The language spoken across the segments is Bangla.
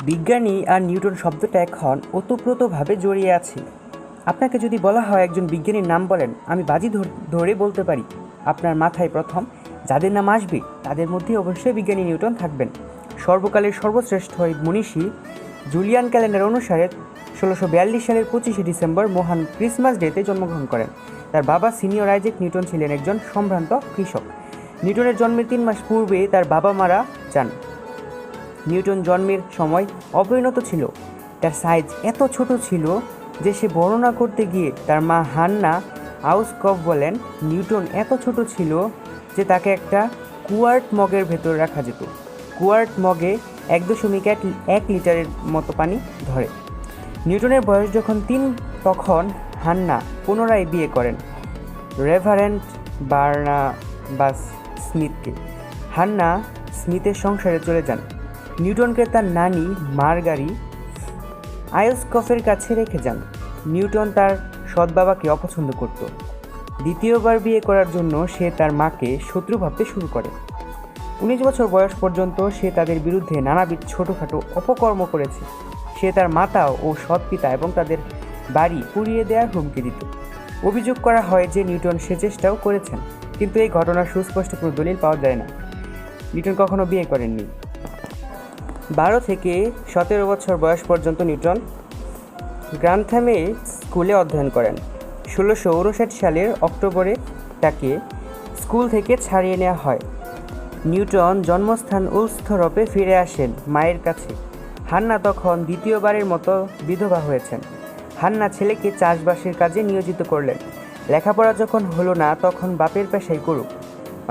বিজ্ঞানী আর নিউটন শব্দটা এখন ওতপ্রোতভাবে জড়িয়ে আছে। আপনাকে যদি বলা হয় একজন বিজ্ঞানীর নাম বলেন, আমি বাজি ধরে বলতে পারি আপনার মাথায় প্রথম যাদের নাম আসবে তাদের মধ্যে অবশ্যই বিজ্ঞানী নিউটন থাকবেন। সর্বকালের সর্বশ্রেষ্ঠ এই মনীষী জুলিয়ান ক্যালেন্ডার অনুসারে 1642 সালের 25শে ডিসেম্বর মহান ক্রিসমাস ডেতে জন্মগ্রহণ করেন। তার বাবা সিনিয়র আইজ্যাক নিউটন ছিলেন একজন সম্ভ্রান্ত কৃষক। নিউটনের জন্মের 3 মাস পূর্বে তার বাবা মারা যান। নিউটন জন্মের সময় অপরিণত ছিল। তার সাইজ এত ছোট ছিল যে সে বর্ণনা করতে গিয়ে তার মা হান্না আউসকফ বলেন, নিউটন এত ছোট ছিল যে তাকে একটা কুয়ার্ট মগের ভেতর রাখা যেত। কুয়ার্ট মগে 1.1 লিটারের মতো পানি ধরে। নিউটনের বয়স যখন 3 তখন হান্না পুনরায় বিয়ে করেন রেভারেন্ড বার্নাবাস স্মিথকে। হান্না স্মিথের সংসারে চলে যান। নিউটনকে তার নানি মার্গারি আয়োস্কফের কাছে রেখে যান। নিউটন তার সৎ বাবাকে অপছন্দ করত। দ্বিতীয়বার বিয়ে করার জন্য সে তার মাকে শত্রু ভাবতে শুরু করে। 19 বছর বয়স পর্যন্ত সে তাদের বিরুদ্ধে নানাবিধ ছোটোখাটো অপকর্ম করেছে। সে তার মাতা ও সৎ পিতা এবং তাদের বাড়ি পুড়িয়ে দেওয়ার হুমকি দিত। অভিযোগ করা হয় যে নিউটন সে চেষ্টাও করেছেন, কিন্তু এই ঘটনার সুস্পষ্ট কোনো দলিল পাওয়া যায় না। নিউটন কখনো বিয়ে করেননি। 12 থেকে 17 বছর বয়স পর্যন্ত নিউটন গ্রান্থামে স্কুলে অধ্যয়ন করেন। 1659 সালের অক্টোবরে তাকে স্কুল থেকে ছাড়িয়ে নেওয়া হয়। নিউটন জন্মস্থান উলস্থরপে ফিরে আসেন মায়ের কাছে। হান্না তখন দ্বিতীয়বারের মতো বিধবা হয়েছেন। হান্না ছেলেকে চাষবাসের কাজে নিয়োজিত করলেন। লেখাপড়া যখন হলো না তখন বাপের পেশাই করুক,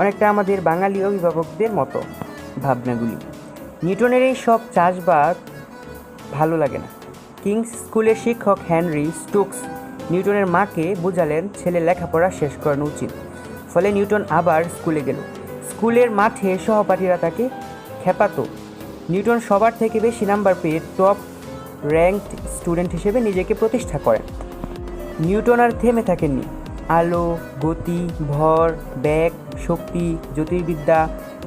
অনেকটা আমাদের বাঙালি অভিভাবকদের মতো ভাবনাগুলি। নিউটনের এই সব চাষবাস ভালো লাগে না। কিংস স্কুলের শিক্ষক হেনরি স্টোকস নিউটনের মাকে বোঝালেন ছেলে লেখাপড়া শেষ করানো উচিত। ফলে নিউটন আবার স্কুলে গেল। স্কুলের মাঠে সহপাঠীরা তাকে খেপাতো। নিউটন সবার থেকে বেশি নাম্বার পেয়ে টপ র্যাঙ্কড স্টুডেন্ট হিসেবে নিজেকে প্রতিষ্ঠা করেন। নিউটন আর থেমে থাকেননি। আলো, গতি, ভর, বেগ, শক্তি, জ্যোতির্বিদ্যা,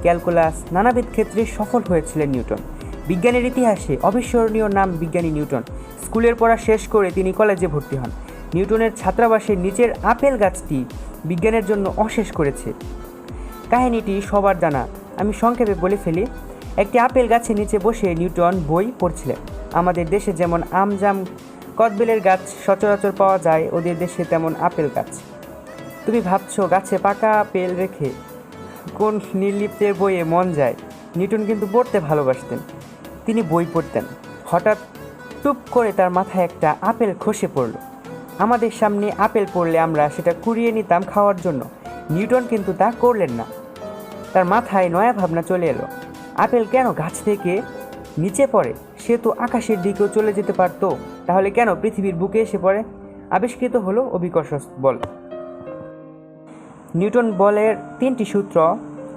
ক্যালকুলাস নানাবিধ ক্ষেত্রে সফল হয়েছিলেন নিউটন। বিজ্ঞানের ইতিহাসে অবিস্মরণীয় নাম বিজ্ঞানী নিউটন। স্কুলের পড়া শেষ করে তিনি কলেজে ভর্তি হন। নিউটনের ছাত্রাবাসের নিচের আপেল গাছটি বিজ্ঞানের জন্য অশেষ করেছে। কাহিনীটি সবার জানা, আমি সংক্ষেপে বলে ফেলি। একটি আপেল গাছের নিচে বসে নিউটন বই পড়ছিলেন। আমাদের দেশে যেমন আম, জাম, কদবেলের গাছ সচরাচর পাওয়া যায়, ওদের দেশে তেমন আপেল গাছ। তুমি ভাবছো গাছে পাকা আপেল রেখে কোন নির্লিপ্তের বইয়ে মন যায়। নিউটন কিন্তু পড়তে ভালোবাসতেন। তিনি বই পড়তেন। হঠাৎ টুপ করে তার মাথায় একটা আপেল খসে পড়ল। আমাদের সামনে আপেল পড়লে আমরা সেটা কুড়িয়ে নিতাম খাওয়ার জন্য। নিউটন কিন্তু তা করলেন না। তার মাথায় নয়া ভাবনা চলে এলো, আপেল কেন গাছ থেকে নিচে পড়ে? সে তো আকাশের দিকেও চলে যেতে পারত। তাহলে কেন পৃথিবীর বুকে এসে পড়ে? আবিষ্কৃত হলো অভিকর্ষ বল। নিউটন বলের 3টি সূত্র,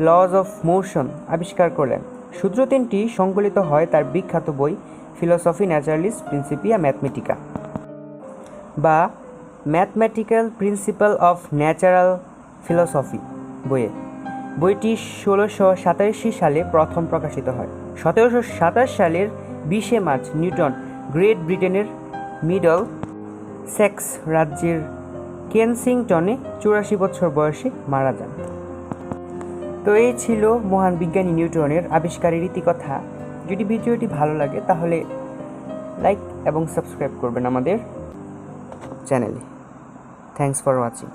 লজ অফ মোশন, আবিষ্কার করলেন। সূত্র 3টি সংকলিত হয় তার বিখ্যাত বই ফিলোসফি ন্যাচারালিস প্রিন্সিপিয়া ম্যাথমেটিকা বা mathematical principal of natural philosophy বইয়ে। বইটি 1687 সালে প্রথম প্রকাশিত হয়। 1727 সালের 20শে মার্চ নিউটন গ্রেট ব্রিটেনের মিডল সেক্স রাজ্যের কেনসিংটনে 84 বছর বয়সে মারা যান। তো এই ছিল মহান বিজ্ঞানী নিউটনের আবিষ্কারের ইতিকথা। যদি ভিডিওটি ভালো লাগে তাহলে লাইক এবং সাবস্ক্রাইব করবেন আমাদের চ্যানেলে। Thanks for watching.